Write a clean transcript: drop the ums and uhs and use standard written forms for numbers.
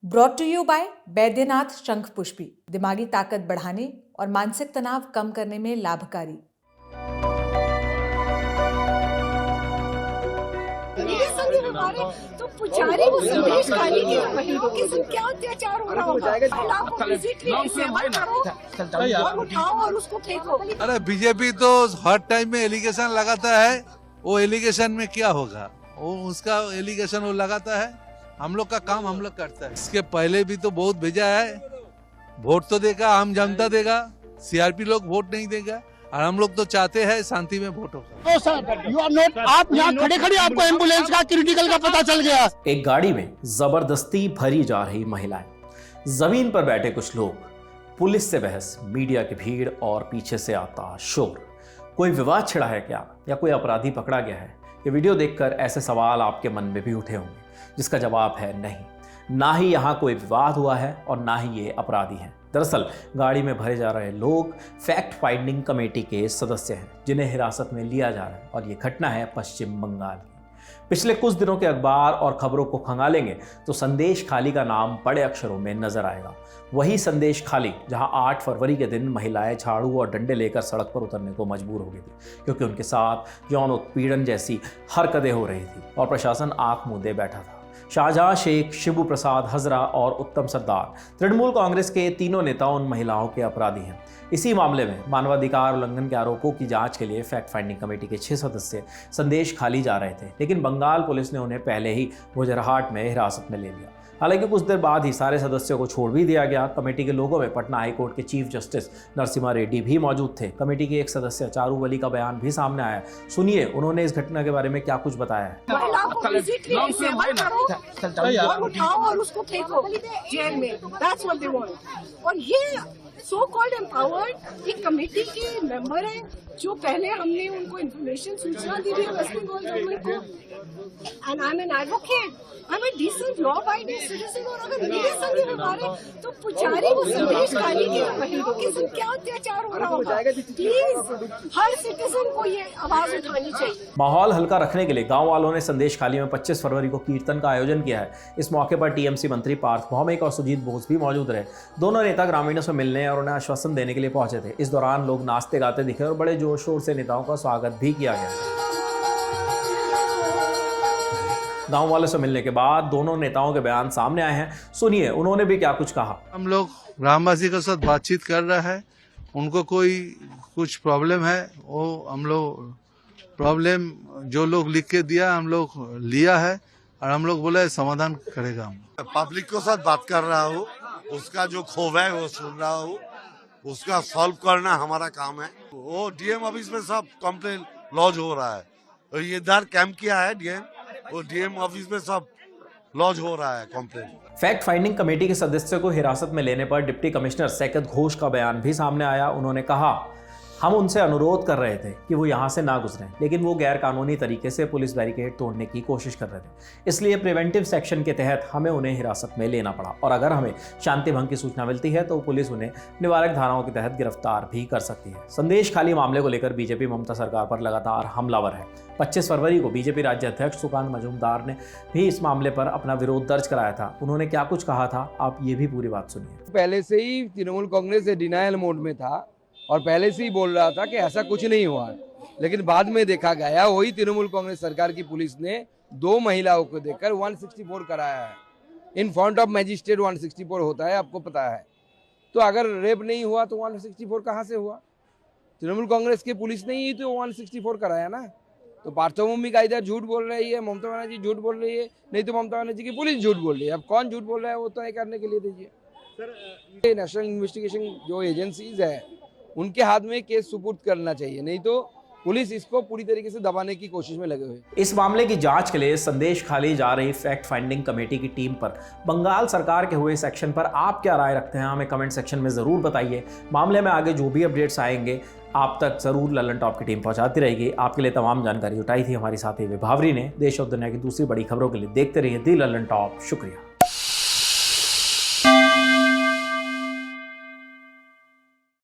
Brought to you by Baidyanath Shankhpushpi, दिमागी ताकत बढ़ाने और मानसिक तनाव कम करने में लाभकारी। तो पुजारी वो संदेश काली की महिलाओं के साथ क्या अत्याचार हो रहा होगा, और उठाओ और उसको फेंको। अरे बीजेपी तो हर टाइम में एलिगेशन लगाता है, वो एलिगेशन में क्या होगा, वो उसका एलिगेशन वो लगाता है। हम लोग का काम हम लोग करता है। इसके पहले भी तो बहुत भेजा है, वोट तो देगा, आम जनता देगा, सीआरपी लोग वोट नहीं देगा, और हम लोग तो चाहते हैं शांति में वोट होगा। तो सर यू आर नॉट, आप यहाँ खड़े खड़े आपको एम्बुलेंस का क्रिटिकल का पता चल गया। एक गाड़ी में जबरदस्ती भरी जा रही महिलाएं, जमीन पर बैठे कुछ लोग, पुलिस से बहस, मीडिया की भीड़ और पीछे से आता शोर। कोई विवाद छिड़ा है क्या, या कोई अपराधी पकड़ा गया है? ये वीडियो देखकर ऐसे सवाल आपके मन में भी उठे होंगे, जिसका जवाब है नहीं। ना ही यहाँ कोई विवाद हुआ है और ना ही ये अपराधी हैं। दरअसल गाड़ी में भरे जा रहे लोग फैक्ट फाइंडिंग कमेटी के सदस्य हैं, जिन्हें हिरासत में लिया जा रहा है। और ये घटना है पश्चिम बंगाल की। पिछले कुछ दिनों के अखबार और खबरों को खंगालेंगे तो संदेश खाली का नाम बड़े अक्षरों में नजर आएगा। वही संदेश खाली जहां 8 फरवरी के दिन महिलाएं झाड़ू और डंडे लेकर सड़क पर उतरने को मजबूर हो गई थी, क्योंकि उनके साथ यौन उत्पीड़न जैसी हरकतें हो रही थी और प्रशासन आंख मूंदे बैठा था। शाहजहां शेख, शिबू प्रसाद हजरा और उत्तम सरदार, तृणमूल कांग्रेस के तीनों नेता उन महिलाओं के अपराधी हैं। इसी मामले में मानवाधिकार उल्लंघन के आरोपों की जांच के लिए फैक्ट फाइंडिंग कमेटी के 6 सदस्य संदेश खाली जा रहे थे, लेकिन बंगाल पुलिस ने उन्हें पहले ही गुजरात में हिरासत में ले लिया। हालांकि कुछ देर बाद ही सारे सदस्यों को छोड़ भी दिया गया। कमेटी के लोगों में पटना हाई कोर्ट के चीफ जस्टिस नरसिम्हा रेड्डी भी मौजूद थे। कमेटी के एक सदस्य चारू वली का बयान भी सामने आया। सुनिए उन्होंने इस घटना के बारे में क्या कुछ बताया है। और उठाओ और उसको फेंको जेल में, दैट्स व्हाट दे वांट। और ये सो कॉल्ड एम्पावर्ड एक कमेटी के मेंबर हैं, जो पहले हमने उनको इन्फॉर्मेशन सूचना दी थी वेस्ट बंगाल गवर्नमेंट को। And I am an advocate, I am a decent law abiding citizen. और अगर मेरे संग ये हमारे तो पुजारी वो संदेश काली की महिलाओं के साथ क्या अत्याचार हो रहा होगा। प्लीज हर सिटीजन को ये आवाज उठानी चाहिए। माहौल हल्का रखने के लिए गांव वालों ने संदेश खाली में 25 फरवरी को कीर्तन का आयोजन किया है। इस मौके पर टीएमसी मंत्री पार्थ भौमिक और सुजीत बोस भी मौजूद रहे। दोनों नेता ग्रामीणों से मिलने और उन्हें आश्वासन देने के लिए पहुंचे थे। इस दौरान लोग नाचते गाते दिखे और बड़े जोर शोर से नेताओं का स्वागत भी किया गया। गांव वालों से मिलने के बाद दोनों नेताओं के बयान सामने आए हैं। सुनिए उन्होंने भी क्या कुछ कहा। हम लोग ग्रामवासी के साथ बातचीत कर रहे हैं, उनको कोई कुछ प्रॉब्लम है, वो हम लोग प्रॉब्लम जो लोग लिख के दिया हम लोग लिया है, और हम लोग बोले समाधान करेगा। हम पब्लिक के साथ बात कर रहा हूँ, उसका जो क्षोभ है वो सुन रहा हूँ, उसका सॉल्व करना हमारा काम है। वो डीएम ऑफिस में सब कंप्लेन लॉज हो रहा है, और ये इधर कैंप किया है डीएम, वो डीएम ऑफिस में सब लॉज हो रहा है कंप्लेन। फैक्ट फाइंडिंग कमेटी के सदस्यों को हिरासत में लेने पर डिप्टी कमिश्नर सैकत घोष का बयान भी सामने आया। उन्होंने कहा, हम उनसे अनुरोध कर रहे थे कि वो यहाँ से ना गुजरें, लेकिन वो गैर कानूनी तरीके से पुलिस बैरिकेड तोड़ने की कोशिश कर रहे थे, इसलिए प्रिवेंटिव सेक्शन के तहत हमें उन्हें हिरासत में लेना पड़ा। और अगर हमें शांति भंग की सूचना मिलती है तो पुलिस उन्हें निवारक धाराओं के तहत गिरफ्तार भी कर सकती है। संदेश खाली मामले को लेकर बीजेपी ममता सरकार पर लगातार हमलावर है। 25 फरवरी को बीजेपी राज्य अध्यक्ष सुकांत मजूमदार ने भी इस मामले पर अपना विरोध दर्ज कराया था। उन्होंने क्या कुछ कहा था, आप ये भी पूरी बात सुनिए। पहले से ही तृणमूल कांग्रेस डिनायल मोड में था और पहले से ही बोल रहा था कि ऐसा कुछ नहीं हुआ, लेकिन बाद में देखा गया वही तृणमूल कांग्रेस सरकार की पुलिस ने 2 महिलाओं को देकर 164 कराया है। इन फ्रंट ऑफ मैजिस्ट्रेट 164 होता है, आपको पता है। तो अगर रेप नहीं हुआ तो 164 कहाँ से हुआ? तृणमूल कांग्रेस की पुलिस ने ही तो 164 कराया ना। तो पार्थभूमिका इधर झूठ बोल रही है, ममता बनर्जी झूठ बोल रही है, नहीं तो ममता बनर्जी की पुलिस झूठ बोल रही है। अब कौन झूठ बोल रहा है वो तय करने के लिए दीजिए। नेशनल इन्वेस्टिगेशन जो एजेंसीज है उनके हाथ में केस सुपुर्द करना चाहिए, नहीं तो पुलिस इसको पूरी तरीके से दबाने की कोशिश में लगे हुए। इस मामले की जांच के लिए संदेश खाली जा रही फैक्ट फाइंडिंग कमेटी की टीम पर बंगाल सरकार के हुए सेक्शन पर आप क्या राय रखते हैं, हमें कमेंट सेक्शन में जरूर बताइए। मामले में आगे जो भी अपडेट्स आएंगे आप तक जरूर लल्लन टॉप की टीम पहुंचाती रहेगी। आपके लिए तमाम जानकारी जुटाई थी हमारी साथी विभावरी ने। देश और दुनिया की दूसरी बड़ी खबरों के लिए देखते रहिए दी लल्लन टॉप। शुक्रिया।